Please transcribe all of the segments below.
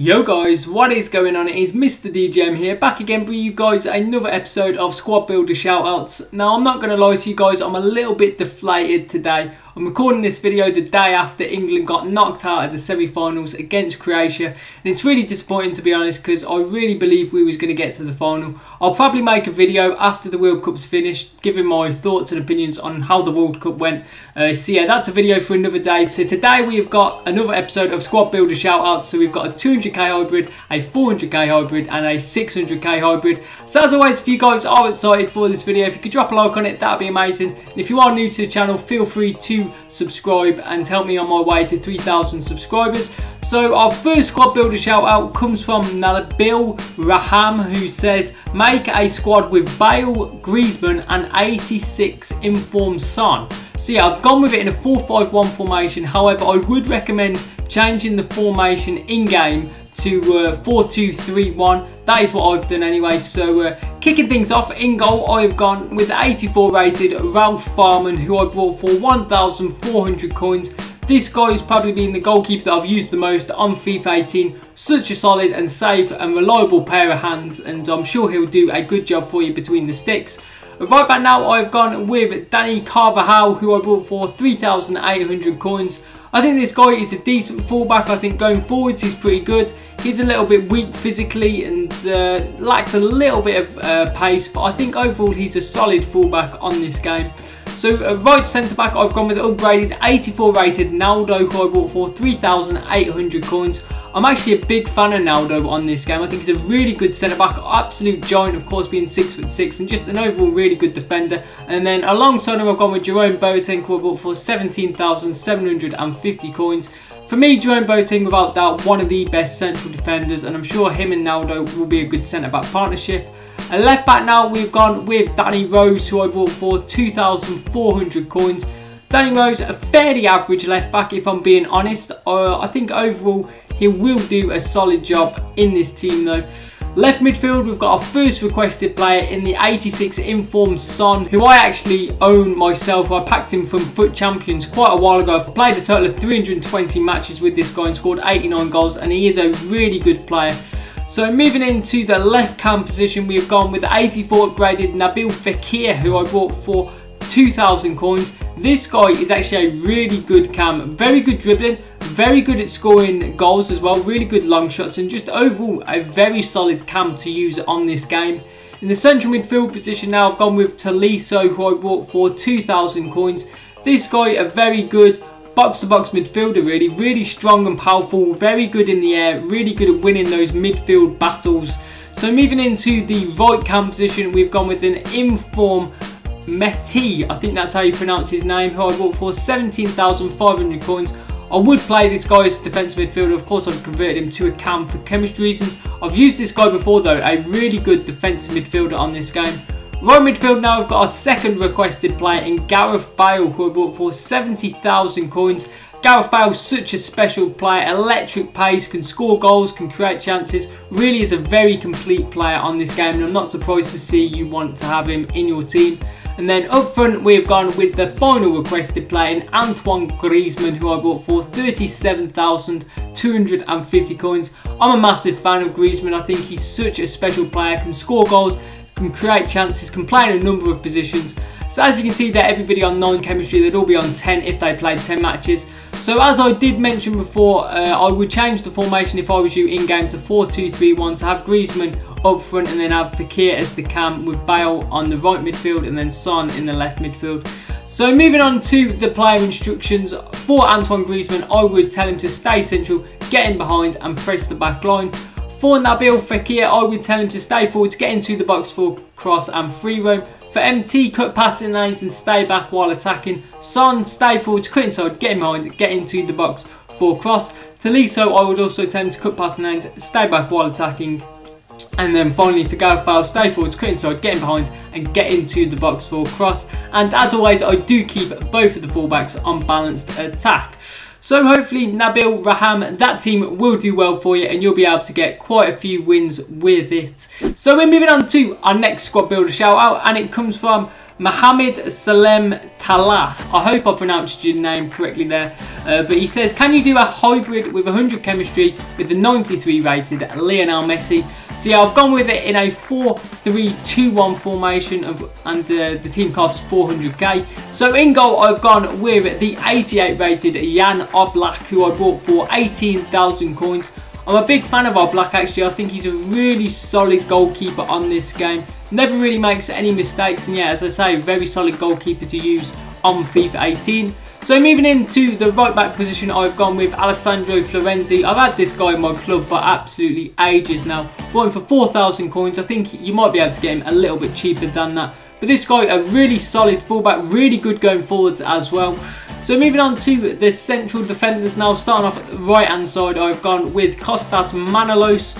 Yo guys, what is going on? It is Mr. DJM here, back again bringing you guys another episode of Squad Builder Shoutouts. Now I'm not going to lie to you guys, I'm a little bit deflated today. I'm recording this video the day after England got knocked out at the semi-finals against Croatia, and it's really disappointing to be honest because I really believed we was going to get to the final. I'll probably make a video after the World Cup's finished giving my thoughts and opinions on how the World Cup went. So yeah, that's a video for another day. So today we've got another episode of Squad Builder Shoutouts. So we've got a 200k hybrid, a 400k hybrid and a 600k hybrid. So as always, if you guys are excited for this video, if you could drop a like on it, that'd be amazing. And if you are new to the channel, feel free to subscribe and help me on my way to 3,000 subscribers. So our first squad builder shout out comes from Nabil Raham, who says make a squad with Bale, Griezmann and 86 informed Son. So yeah, I've gone with it in a 4-5-1 formation. However, I would recommend changing the formation in game to 4-2-3-1. That is what I've done anyway. So kicking things off in goal, I've gone with 84 rated Ralph Farman, who I brought for 1,400 coins. This guy has probably been the goalkeeper that I've used the most on FIFA 18. Such a solid and safe and reliable pair of hands, and I'm sure he'll do a good job for you between the sticks. Right back now, I've gone with Danny Carvajal, who I brought for 3,800 coins. I think this guy is a decent fullback. I think going forwards he's pretty good. He's a little bit weak physically and lacks a little bit of pace, but I think overall he's a solid fullback on this game. So right centre back, I've gone with upgraded 84 rated Naldo, who I bought for 3,800 coins. I'm actually a big fan of Naldo on this game. I think he's a really good centre back, absolute giant, of course, being 6'6", and just an overall really good defender. And then alongside him, I've gone with Jerome Boateng, who I bought for 17,750 coins. For me, Jerome Boateng, without doubt, one of the best central defenders, and I'm sure him and Naldo will be a good centre back partnership. And left back now, we've gone with Danny Rose, who I bought for 2,400 coins. Danny Rose, a fairly average left back if I'm being honest. I think overall he will do a solid job in this team though. Left midfield, we've got our first requested player in the 86 informed Son, who I actually own myself. I packed him from Foot Champions quite a while ago. I've played a total of 320 matches with this guy and scored 89 goals, and he is a really good player. So moving into the left cam position, we've gone with 84 upgraded Nabil Fekir, who I bought for 2,000 coins. This guy is actually a really good cam, very good dribbling, very good at scoring goals as well, really good long shots, and just overall a very solid cam to use on this game. In the central midfield position now, I've gone with Tolisso, who I bought for 2,000 coins. This guy, a very good box-to-box midfielder, really strong and powerful, very good in the air, really good at winning those midfield battles. So moving into the right cam position, we've gone with an inform MESSI, I think that's how you pronounce his name, who I bought for 17,500 coins. I would play this guy as defensive midfielder. Of course, I've converted him to a cam for chemistry reasons. I've used this guy before though, a really good defensive midfielder on this game. Right midfield now, we've got our second requested player in Gareth Bale, who I bought for 70,000 coins. Gareth Bale, such a special player, electric pace, can score goals, can create chances, really is a very complete player on this game, and I'm not surprised to see you want to have him in your team. And then up front, we've gone with the final requested player in Antoine Griezmann, who I bought for 37,250 coins. I'm a massive fan of Griezmann. I think he's such a special player, can score goals, can create chances, can play in a number of positions. So as you can see there, everybody on 9 chemistry, they'd all be on 10 if they played 10 matches. So as I did mention before, I would change the formation if I was you in game to 4-2-3-1, to have Griezmann up front and then have Fekir as the cam with Bale on the right midfield and then Son in the left midfield. So moving on to the player instructions for Antoine Griezmann, I would tell him to stay central, get in behind and press the back line. For Nabil Fekir, I would tell him to stay forwards, get into the box for cross and free roam. For MT, cut passing lanes and stay back while attacking. Son, stay forwards, cut inside, get in behind, get into the box for cross. Tolisso, I would also tell him to cut passing lanes, stay back while attacking. And then finally for Gareth Bale, stay forwards, cut inside, get in behind and get into the box for cross. And as always, I do keep both of the fullbacks on balanced attack. So hopefully Nabil Raham, that team will do well for you and you'll be able to get quite a few wins with it. So we're moving on to our next squad builder shout out, and it comes from Mohamed Salem Talah. I hope I pronounced your name correctly there. But he says, can you do a hybrid with 100 chemistry with the 93 rated Lionel Messi? So yeah, I've gone with it in a 4-3-2-1 formation and the team costs 400k. So in goal I've gone with the 88 rated Jan Oblak, who I bought for 18,000 coins. I'm a big fan of Oblak actually. I think he's a really solid goalkeeper on this game. Never really makes any mistakes, and yeah, as I say, very solid goalkeeper to use on FIFA 18. So moving into the right back position, I've gone with Alessandro Florenzi. I've had this guy in my club for absolutely ages now. Bought him for 4,000 coins. I think you might be able to get him a little bit cheaper than that. But this guy, a really solid fullback, really good going forwards as well. So moving on to the central defenders now. Starting off at the right hand side, I've gone with Kostas Manolos,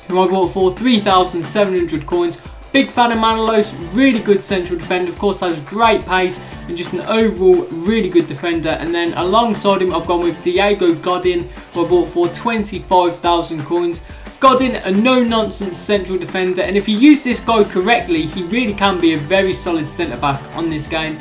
who I bought for 3,700 coins. Big fan of Manolos, really good central defender. Of course, has great pace and just an overall really good defender. And then alongside him, I've gone with Diego Godin, who I bought for 25,000 coins. Godin, a no-nonsense central defender, and if you use this guy correctly, he really can be a very solid centre-back on this game.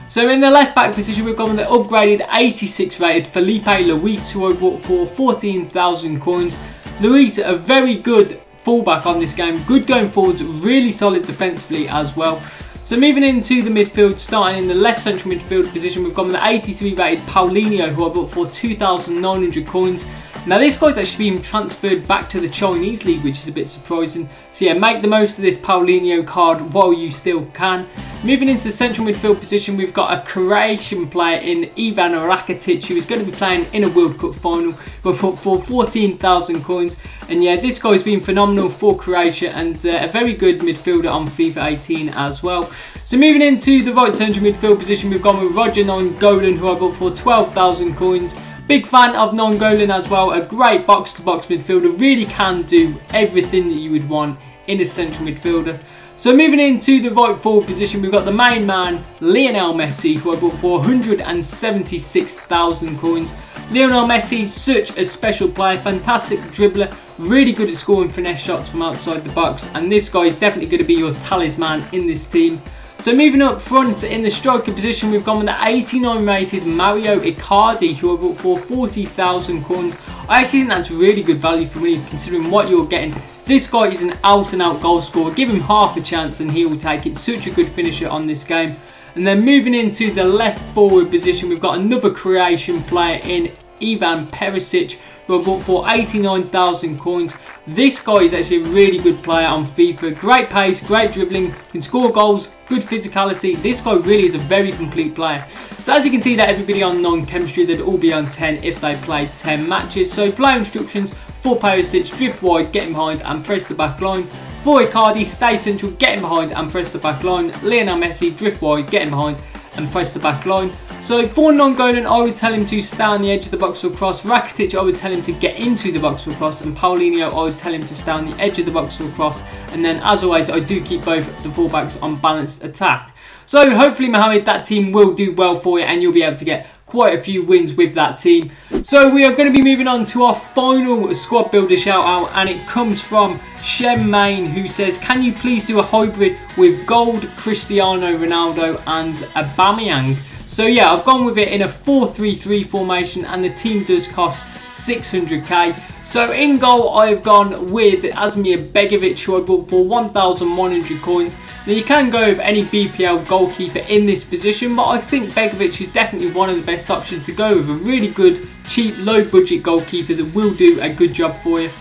So in the left-back position, we've gone with the upgraded 86 rated Felipe Luis, who I bought for 14,000 coins. Luis, a very good fullback on this game, good going forwards, really solid defensively as well. So moving into the midfield, starting in the left central midfield position, we've gone with the 83 rated Paulinho, who I bought for 2,900 coins. Now this guy's actually been transferred back to the Chinese league, which is a bit surprising. So yeah, make the most of this Paulinho card while you still can. Moving into the central midfield position, we've got a Croatian player in Ivan Rakitic, who is going to be playing in a World Cup final, but for 14,000 coins. And yeah, this guy's been phenomenal for Croatia and a very good midfielder on FIFA 18 as well. So moving into the right central midfield position, we've gone with Roger Nainggolan, who I bought for 12,000 coins. Big fan of Nainggolan as well, a great box-to-box midfielder, really can do everything that you would want in a central midfielder. So moving into the right forward position, we've got the main man, Lionel Messi, who I bought for 176,000 coins. Lionel Messi, such a special player, fantastic dribbler, really good at scoring finesse shots from outside the box, and this guy is definitely going to be your talisman in this team. So moving up front in the striker position, we've gone with the 89 rated Mario Icardi, who I bought for 40,000 coins. I actually think that's really good value for money considering what you're getting. This guy is an out and out goal scorer. Give him half a chance and he will take it. Such a good finisher on this game. And then moving into the left forward position, we've got another Croatian player in Ivan Perisic, who I bought for 89,000 coins. This guy is actually a really good player on FIFA. Great pace, great dribbling, can score goals, good physicality. This guy really is a very complete player. So as you can see, that everybody on non-chemistry, they'd all be on 10 if they played 10 matches. So player instructions for Perisic: drift wide, get him behind and press the back line. For Icardi, stay central, get him behind and press the back line. Lionel Messi, drift wide, get him behind and press the back line. So for Nainggolan, I would tell him to stay on the edge of the box or cross. Rakitic, I would tell him to get into the box or cross. And Paulinho, I would tell him to stay on the edge of the box or cross. And then as always, I do keep both the fullbacks on balanced attack. So hopefully, Mohamed, that team will do well for you and you'll be able to get quite a few wins with that team. So we are going to be moving on to our final squad builder shout out, and it comes from Shem Main, who says, can you please do a hybrid with gold Cristiano Ronaldo and Aubameyang? So yeah, I've gone with it in a 4-3-3 formation and the team does cost 600k. So in goal, I've gone with Asmir Begovic, who I bought for 1,100 coins. Now you can go with any BPL goalkeeper in this position, but I think Begovic is definitely one of the best options to go with. A really good, cheap, low budget goalkeeper that will do a good job for you.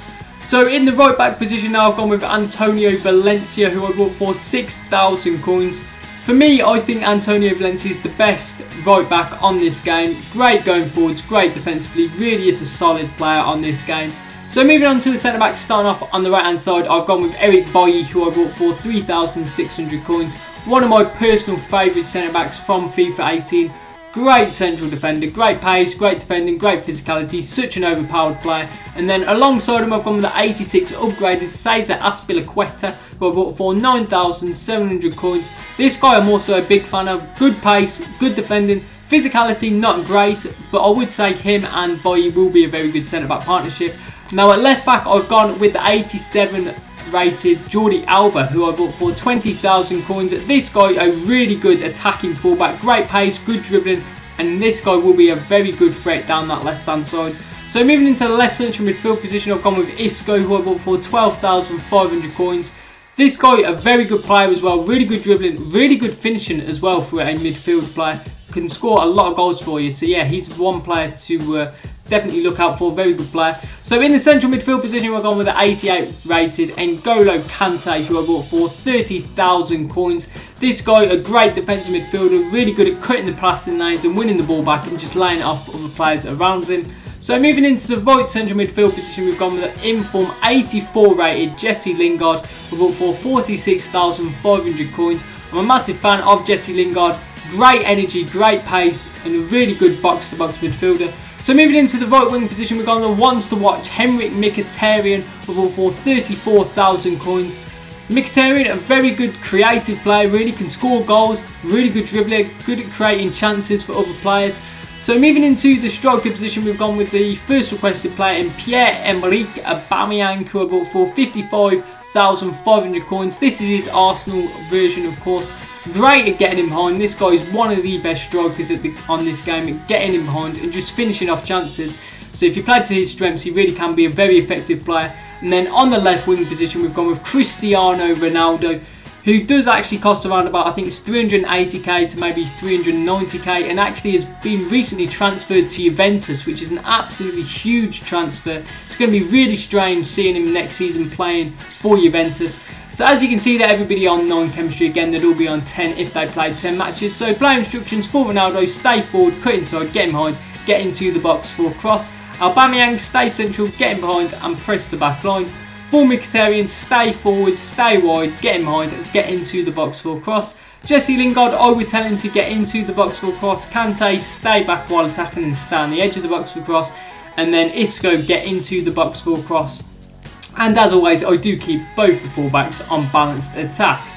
So in the right back position now, I've gone with Antonio Valencia, who I bought for 6,000 coins. For me, I think Antonio Valencia is the best right back on this game. Great going forwards, great defensively, really is a solid player on this game. So moving on to the centre back, starting off on the right hand side, I've gone with Eric Bailly, who I bought for 3,600 coins. One of my personal favourite centre backs from FIFA 18. Great central defender, great pace, great defending, great physicality, such an overpowered player. And then alongside him, I've gone with the 86 upgraded Cesar Azpilicueta, who I bought for 9,700 coins. This guy I'm also a big fan of. Good pace, good defending, physicality not great, but I would say him and Bailly will be a very good centre back partnership. Now at left back, I've gone with the 87 rated Jordi Alba, who I bought for 20,000 coins. This guy, a really good attacking fullback, great pace, good dribbling, and this guy will be a very good threat down that left hand side. So moving into the left central midfield position, I've gone with Isco, who I bought for 12,500 coins. This guy, a very good player as well, really good dribbling, really good finishing as well for a midfield player. Can score a lot of goals for you. So yeah, he's one player to definitely look out for, very good player. So in the central midfield position, we're going with the 88 rated N'Golo Kante, who I bought for 30,000 coins. This guy, a great defensive midfielder, really good at cutting the passing lanes and winning the ball back and just laying it off other players around him. So moving into the right central midfield position, we've gone with the Inform 84 rated Jesse Lingard, who I bought for 46,500 coins. I'm a massive fan of Jesse Lingard. Great energy, great pace, and a really good box-to-box midfielder. So moving into the right wing position, we've got the ones to watch, Henrik Mkhitaryan, for 34,000 coins. Mkhitaryan, a very good creative player, really can score goals, really good dribbler, good at creating chances for other players. So moving into the striker position, we've gone with the first requested player in Pierre-Emerick Aubameyang, who I bought for 55,500 coins. This is his Arsenal version, of course. Great at getting him behind. This guy is one of the best strikers on this game at getting him behind and just finishing off chances. So if you play to his strengths, he really can be a very effective player. And then on the left wing position, we've gone with Cristiano Ronaldo, who does actually cost around about, I think it's 380k to maybe 390k, and actually has been recently transferred to Juventus, which is an absolutely huge transfer. It's going to be really strange seeing him next season playing for Juventus. So as you can see, that everybody on 9 chemistry, again, they'll all be on 10 if they played 10 matches. So play instructions for Ronaldo: stay forward, cut inside, get him behind, get into the box for a cross. Aubameyang, stay central, get him behind and press the back line. For Mkhitaryan, stay forward, stay wide, get him behind and get into the box for a cross. Jesse Lingard, I would tell him to get into the box for a cross. Kante, stay back while attacking and stay on the edge of the box for a cross. And then Isco, get into the box for a cross. And as always, I do keep both the fullbacks on balanced attack.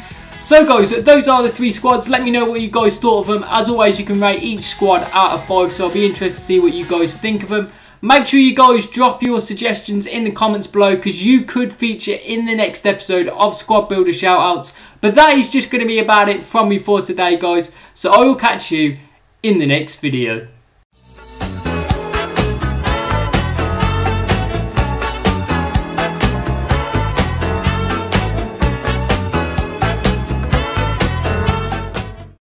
So guys, those are the 3 squads. Let me know what you guys thought of them. As always, you can rate each squad out of 5, so I'll be interested to see what you guys think of them. Make sure you guys drop your suggestions in the comments below, because you could feature in the next episode of Squad Builder Shoutouts. But that is just going to be about it from me for today, guys. So I will catch you in the next video.